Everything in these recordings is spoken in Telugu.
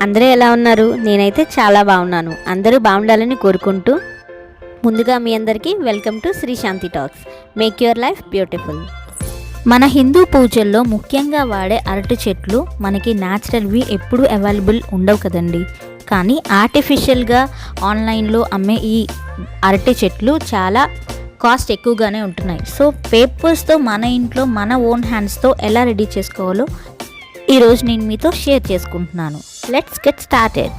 అందరూ ఎలా ఉన్నారు? నేనైతే చాలా బాగున్నాను. అందరూ బాగుండాలని కోరుకుంటూ ముందుగా మీ అందరికీ welcome to Sri Shanti talks. Make your life beautiful. మన హిందూ పూజల్లో ముఖ్యంగా వాడే అరటి చెట్లు మనకి న్యాచురల్వి ఎప్పుడూ అవైలబుల్ ఉండవు కదండి. కానీ ఆర్టిఫిషియల్గా ఆన్లైన్లో అమ్మే ఈ అరటి చెట్లు చాలా కాస్ట్ ఎక్కువగానే ఉంటున్నాయి. సో పేపర్స్తో మన ఇంట్లో మన ఓన్ హ్యాండ్స్తో ఎలా రెడీ చేసుకోవాలో ఈరోజు నేను మీతో షేర్ చేసుకుంటున్నాను. Let's get started.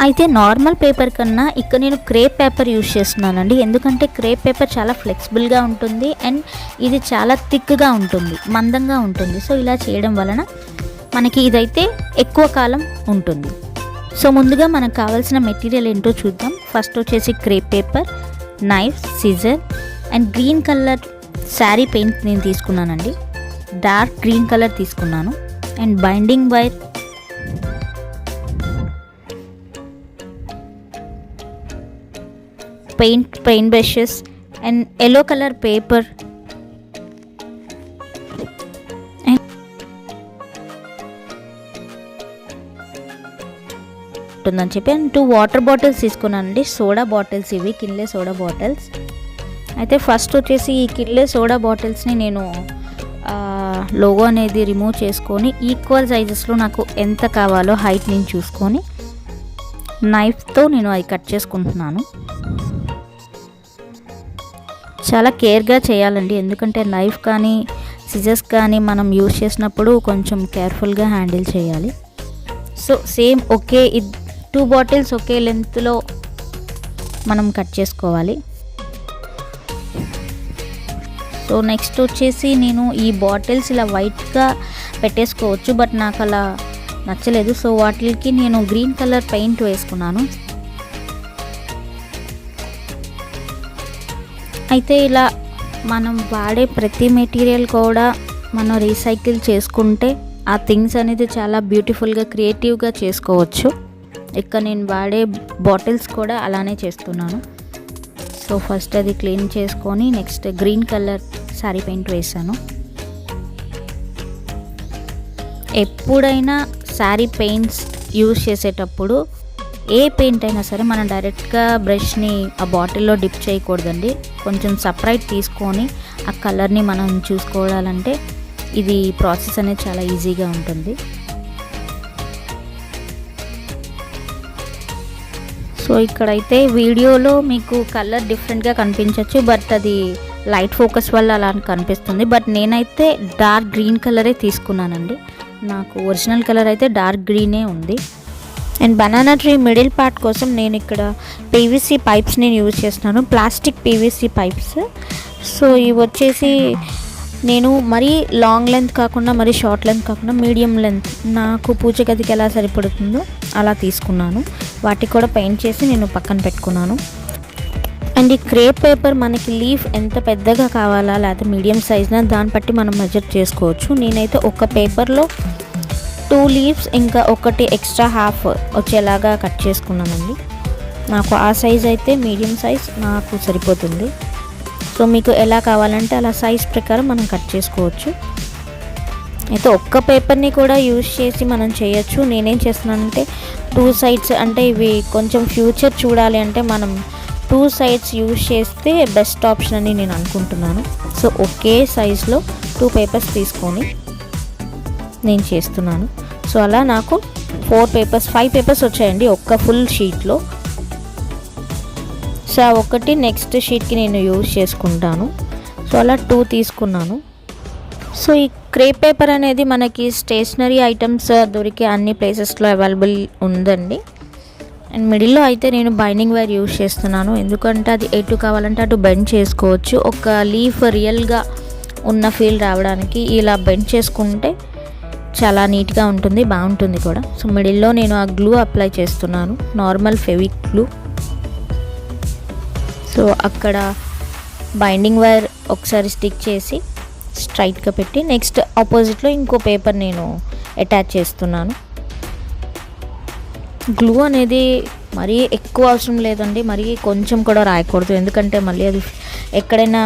అయితే నార్మల్ పేపర్ కన్నా ఇక్కడ నేను క్రేప్ పేపర్ యూజ్ చేస్తున్నానండి. ఎందుకంటే క్రేప్ పేపర్ చాలా ఫ్లెక్సిబుల్గా ఉంటుంది అండ్ ఇది చాలా థిక్గా ఉంటుంది, మందంగా ఉంటుంది. సో ఇలా చేయడం వలన మనకి ఇదైతే ఎక్కువ కాలం ఉంటుంది. సో ముందుగా మనకు కావాల్సిన మెటీరియల్ ఏంటో చూద్దాం. ఫస్ట్ వచ్చేసి crepe paper, knife, scissor and green colour sari paint నేను తీసుకున్నానండి. డార్క్ గ్రీన్ కలర్ తీసుకున్నాను and binding wire, paint brushes and yellow colour paper ఉంటుందని చెప్పి అండ్ 2 వాటర్ బాటిల్స్ తీసుకున్నానండి. సోడా బాటిల్స్, ఇవి కిన్లే సోడా బాటిల్స్. అయితే ఫస్ట్ వచ్చేసి ఈ కిన్లే సోడా బాటిల్స్ని నేను లోగో అనేది రిమూవ్ చేసుకొని ఈక్వల్ సైజెస్లో నాకు ఎంత కావాలో హైట్ నేను చూసుకొని నైఫ్తో నేను అది కట్ చేసుకుంటున్నాను. చాలా కేర్గా చేయాలండి, ఎందుకంటే నైఫ్ కానీ సిజర్స్ కానీ మనం యూజ్ చేసినప్పుడు కొంచెం కేర్ఫుల్గా హ్యాండిల్ చేయాలి. సో సేమ్ 2 బాటిల్స్ ఒకే లెంత్లో మనం కట్ చేసుకోవాలి. సో నెక్స్ట్ వచ్చేసి నేను ఈ బాటిల్స్ ఇలా వైట్గా పెట్టేసుకోవచ్చు, బట్ నాకు అలా నచ్చలేదు. సో వాటికి నేను గ్రీన్ కలర్ పెయింట్ వేసుకున్నాను. అయితే ఇలా మనం వాడే ప్రతి మెటీరియల్ కూడా మనం రీసైకిల్ చేసుకుంటే ఆ థింగ్స్ అనేది చాలా బ్యూటిఫుల్గా క్రియేటివ్గా చేసుకోవచ్చు. ఇక్కడ నేను వాడే బాటిల్స్ కూడా అలానే చేస్తున్నాను. సో ఫస్ట్ అది క్లీన్ చేసుకొని next green colour sari paint వేసాను. ఎప్పుడైనా శారీ పెయింట్స్ యూజ్ చేసేటప్పుడు ఏ పెయింట్ అయినా సరే మనం డైరెక్ట్గా బ్రష్ని ఆ బాటిల్లో డిప్ చేయకూడదండి. కొంచెం సపరేట్ తీసుకొని ఆ కలర్ని మనం చూసుకోవాలంటే ఇది ప్రాసెస్ అనేది చాలా ఈజీగా ఉంటుంది. సో ఇక్కడైతే వీడియోలో మీకు కలర్ డిఫరెంట్గా కనిపించవచ్చు, బట్ అది లైట్ ఫోకస్ వల్ల అలా కనిపిస్తుంది. బట్ నేనైతే డార్క్ గ్రీన్ కలరే తీసుకున్నానండి. నాకు ఒరిజినల్ కలర్ అయితే డార్క్ గ్రీనే ఉంది. And banana tree middle part కోసం నేను ఇక్కడ పీవీసీ పైప్స్ నేను యూజ్ చేస్తున్నాను, ప్లాస్టిక్ పీవీసీ పైప్స్. సో ఇవి వచ్చేసి నేను మరీ లాంగ్ లెంత్ కాకుండా మరీ షార్ట్ లెంత్ కాకుండా మీడియం లెంత్, నాకు పూజ గదికి ఎలా సరిపడుతుందో అలా తీసుకున్నాను. వాటికి కూడా పెయింట్ చేసి నేను పక్కన పెట్టుకున్నాను. అండ్ ఈ క్రేప్ పేపర్ మనకి లీఫ్ ఎంత పెద్దగా కావాలా లేకపోతే మీడియం సైజ్నా దాన్ని బట్టి మనం మెజర్ చేసుకోవచ్చు. నేనైతే ఒక పేపర్లో 2 లీవ్స్ ఇంకా ఒకటి ఎక్స్ట్రా హాఫ్ వచ్చేలాగా కట్ చేసుకున్నానండి. నాకు ఆ సైజ్ అయితే మీడియం సైజ్ నాకు సరిపోతుంది. సో మీకు ఎలా కావాలంటే అలా సైజ్ ప్రకారం మనం కట్ చేసుకోవచ్చు. అయితే ఒక్క పేపర్ని కూడా యూజ్ చేసి మనం చేయొచ్చు. నేనేం చేస్తున్నానంటే 2 సైడ్స్, అంటే ఇవి కొంచెం ఫ్యూచర్ చూడాలి అంటే మనం 2 సైడ్స్ యూజ్ చేస్తే బెస్ట్ ఆప్షన్ అని నేను అనుకుంటున్నాను. సో ఒకే సైజులో 2 పేపర్స్ తీసుకొని నేను చేస్తున్నాను. సో అలా నాకు 5 పేపర్స్ వచ్చాయండి ఒక్క ఫుల్ షీట్లో. సో ఒకటి నెక్స్ట్ షీట్కి నేను యూజ్ చేసుకుంటాను. సో అలా 2 తీసుకున్నాను. సో ఈ క్రేప్ పేపర్ అనేది మనకి స్టేషనరీ ఐటమ్స్ దొరికే అన్ని ప్లేసెస్లో అవైలబుల్ ఉందండి. అండ్ మిడిల్లో అయితే నేను బైండింగ్ వైర్ యూజ్ చేస్తున్నాను, ఎందుకంటే అది ఎటు కావాలంటే అటు బెండ్ చేసుకోవచ్చు. ఒక లీఫ్ రియల్గా ఉన్న ఫీల్ రావడానికి ఇలా బెండ్ చేసుకుంటే చాలా నీట్గా ఉంటుంది, బాగుంటుంది కూడా. సో మిడిల్లో నేను ఆ గ్లూ అప్లై చేస్తున్నాను, నార్మల్ ఫెవిక్ గ్లూ. సో అక్కడ బైండింగ్ వైర్ ఒకసారి స్టిక్ చేసి స్ట్రైట్గా పెట్టి నెక్స్ట్ ఆపోజిట్లో ఇంకో పేపర్ నేను అటాచ్ చేస్తున్నాను. గ్లూ అనేది మరీ ఎక్కువ అవసరం లేదండి, మరీ కొంచెం కూడా రాయకూడదు, ఎందుకంటే మళ్ళీ అది ఎక్కడైనా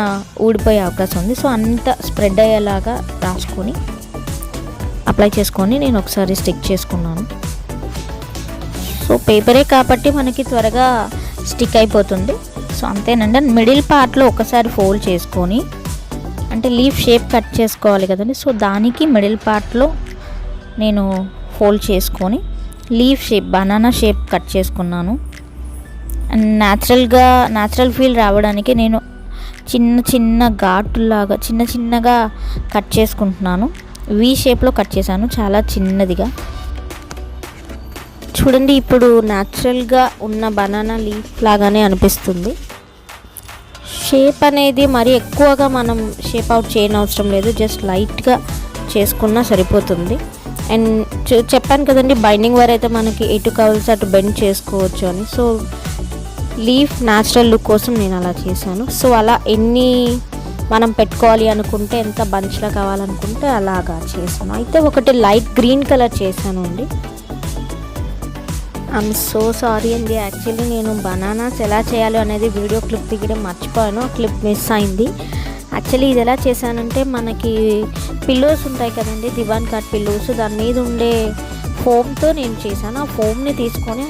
ఊడిపోయే అవకాశం ఉంది. సో అంత స్ప్రెడ్ అయ్యేలాగా రాసుకొని అప్లై చేసుకొని నేను ఒకసారి స్టిక్ చేసుకున్నాను. సో పేపరే కాబట్టి మనకి త్వరగా స్టిక్ అయిపోతుంది. సో అంతేనండి. మిడిల్ పార్ట్లో ఒకసారి ఫోల్డ్ చేసుకొని, అంటే లీఫ్ షేప్ కట్ చేసుకోవాలి కదండి, సో దానికి మిడిల్ పార్ట్లో నేను ఫోల్డ్ చేసుకొని leaf shape, banana shape cut చేసుకున్నాను. అండ్ న్యాచురల్ ఫీల్ రావడానికి నేను చిన్న ఘాటులాగా చిన్నగా కట్ చేసుకుంటున్నాను. వి షేప్లో కట్ చేశాను, చాలా చిన్నదిగా. చూడండి, ఇప్పుడు న్యాచురల్గా ఉన్న బనానా లీఫ్ లాగానే అనిపిస్తుంది. షేప్ అనేది మరి ఎక్కువగా మనం షేప్ అవుట్ చేయనవసరం లేదు, జస్ట్ లైట్గా చేసుకున్నా సరిపోతుంది. అండ్ చెప్పాను కదండి, బైండింగ్ వరకు అయితే మనకి ఎటు కావాల్సి అటు బెండ్ చేసుకోవచ్చు అని. సో లీఫ్ న్యాచురల్ లుక్ కోసం నేను అలా చేశాను. సో అలా ఎన్ని మనం పెట్టుకోవాలి అనుకుంటే, ఎంత బంచ్లా కావాలనుకుంటే అలాగా చేశాను. అయితే ఒకటి లైట్ గ్రీన్ కలర్ చేశాను అండి. ఐఎమ్ సో సారీ అండి, యాక్చువల్లీ నేను బనానాస్ ఎలా చేయాలి అనేది వీడియో క్లిప్ దిగడం మర్చిపోయాను, క్లిప్ మిస్ అయింది. యాక్చువల్లీ ఇది ఎలా చేశానంటే, మనకి పిల్లోస్ ఉంటాయి కదండి, దివాన్ కాట్ పిల్లోస్, దాని మీద ఉండే ఫోమ్తో నేను చేశాను. ఆ ఫోమ్ని తీసుకొని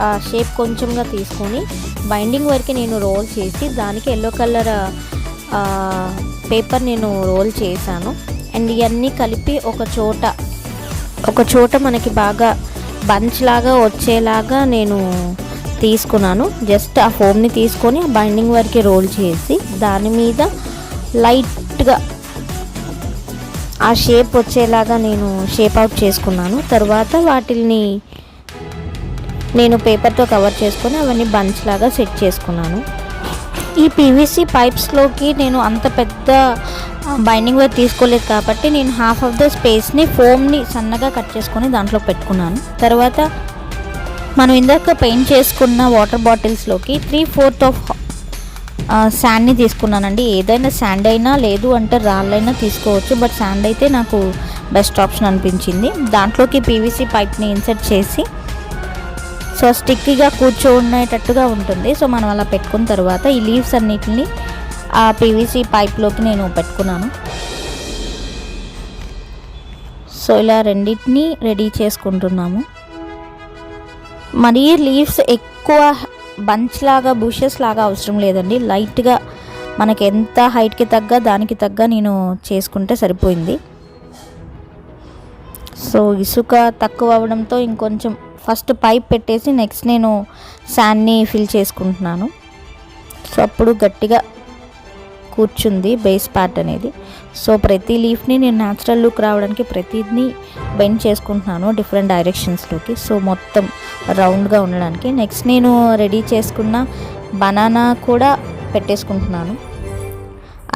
ఆ షేప్ కొంచెంగా తీసుకొని బైండింగ్ వరకు నేను రోల్ చేసి దానికి ఎల్లో కలర్ పేపర్ నేను రోల్ చేశాను. అండ్ ఇవన్నీ కలిపి ఒక చోట మనకి బాగా బంచ్ లాగా వచ్చేలాగా నేను తీసుకున్నాను. జస్ట్ ఆ ఫోమ్ని తీసుకొని ఆ బైండింగ్ వరకు రోల్ చేసి దాని మీద లైట్గా ఆ షేప్ వచ్చేలాగా నేను షేప్ అవుట్ చేసుకున్నాను. తర్వాత వాటిని నేను పేపర్తో కవర్ చేసుకొని అవన్నీ బంచ్ లాగా సెట్ చేసుకున్నాను. ఈ పీవీసీ పైప్స్లోకి నేను అంత పెద్ద బైండింగ్ వర్క్ తీసుకోలేదు కాబట్టి నేను హాఫ్ ఆఫ్ ద స్పేస్ని ఫోమ్ని సన్నగా కట్ చేసుకొని దాంట్లో పెట్టుకున్నాను. తర్వాత మనం ఇందాక పెయింట్ చేసుకున్న వాటర్ బాటిల్స్లోకి 3/4 ఆఫ్ శాండ్ని తీసుకున్నానండి. ఏదైనా శాండ్ అయినా, లేదు అంటే రాళ్ళైనా తీసుకోవచ్చు, బట్ శాండ్ అయితే నాకు బెస్ట్ ఆప్షన్ అనిపించింది. దాంట్లోకి పీవీసీ పైప్ని ఇన్సర్ట్ చేసి, సో స్టిక్గా కూర్చోనేటట్టుగా ఉంటుంది. సో మనం అలా పెట్టుకున్న తర్వాత ఈ లీవ్స్ అన్నిటిని ఆ పీవీసీ పైప్లోకి నేను పెట్టుకున్నాను. సో ఇలా రెండింటిని రెడీ చేసుకుంటున్నాము. మరి లీవ్స్ ఎక్కువ బంచ్ లాగా, బుషెస్ లాగా అవసరం లేదండి. లైట్గా మనకి ఎంత హైట్కి తగ్గ దానికి తగ్గ నేను చేసుకుంటే సరిపోయింది. సో ఇసుక తక్కువ అవ్వడంతో ఇంకొంచెం ఫస్ట్ పైప్ పెట్టేసి నెక్స్ట్ నేను శాండ్ని ఫిల్ చేసుకుంటున్నాను. సో అప్పుడు గట్టిగా కూర్చుంది బేస్ పార్ట్ అనేది. సో ప్రతి లీఫ్ని నేను న్యాచురల్ లుక్ రావడానికి ప్రతిదీ బెండ్ చేసుకుంటున్నాను డిఫరెంట్ డైరెక్షన్స్లోకి, సో మొత్తం రౌండ్గా ఉండడానికి. నెక్స్ట్ నేను రెడీ చేసుకున్న బనానా కూడా పెట్టేసుకుంటున్నాను.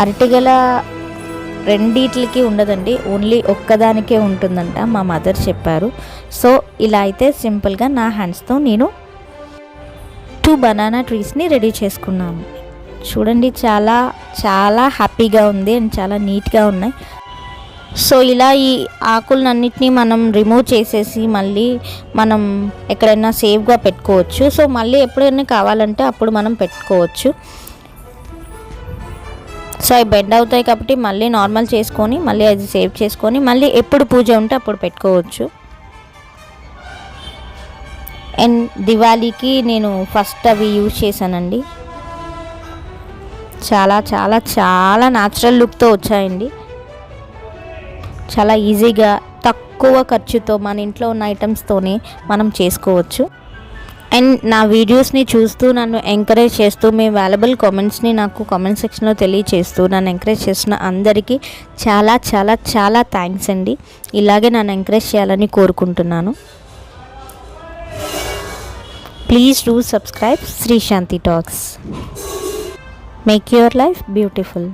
అరటిగల రెండిట్లకి ఉండదండి, ఓన్లీ ఒక్కదానికే ఉంటుందంట, మా మదర్ చెప్పారు. సో ఇలా అయితే సింపుల్గా నా హ్యాండ్స్తో నేను 2 బనానా ట్రీస్ని రెడీ చేసుకున్నాను. చూడండి, చాలా చాలా హ్యాపీగా ఉంది అండ్ చాలా నీట్గా ఉన్నాయి. సో ఇలా ఈ ఆకులన్నిటినీ మనం రిమూవ్ చేసేసి మళ్ళీ మనం ఎక్కడైనా సేఫ్గా పెట్టుకోవచ్చు. సో మళ్ళీ ఎప్పుడైనా కావాలంటే అప్పుడు మనం పెట్టుకోవచ్చు. సో అవి బెండ్ అవుతాయి కాబట్టి మళ్ళీ నార్మల్ చేసుకొని మళ్ళీ అది సేవ్ చేసుకొని మళ్ళీ ఎప్పుడు పూజ ఉంటే అప్పుడు పెట్టుకోవచ్చు. అండ్ దివాళీకి నేను ఫస్ట్ అవి యూజ్ చేశానండి. చాలా చాలా చాలా న్యాచురల్ లుక్తో వచ్చాయండి. చాలా ఈజీగా తక్కువ ఖర్చుతో మన ఇంట్లో ఉన్న ఐటమ్స్తోనే మనం చేసుకోవచ్చు. అండ్ నా వీడియోస్ని చూస్తూ నన్ను ఎంకరేజ్ చేస్తూ మీ వాల్యుబుల్ కామెంట్స్ని నాకు కామెంట్ సెక్షన్లో తెలియచేస్తూ నన్ను ఎంకరేజ్ చేస్తున్న అందరికీ చాలా చాలా చాలా థ్యాంక్స్ అండి. ఇలాగే నన్ను ఎంకరేజ్ చేయాలని కోరుకుంటున్నాను. Please do subscribe Sri Shanti talks. Make your life beautiful.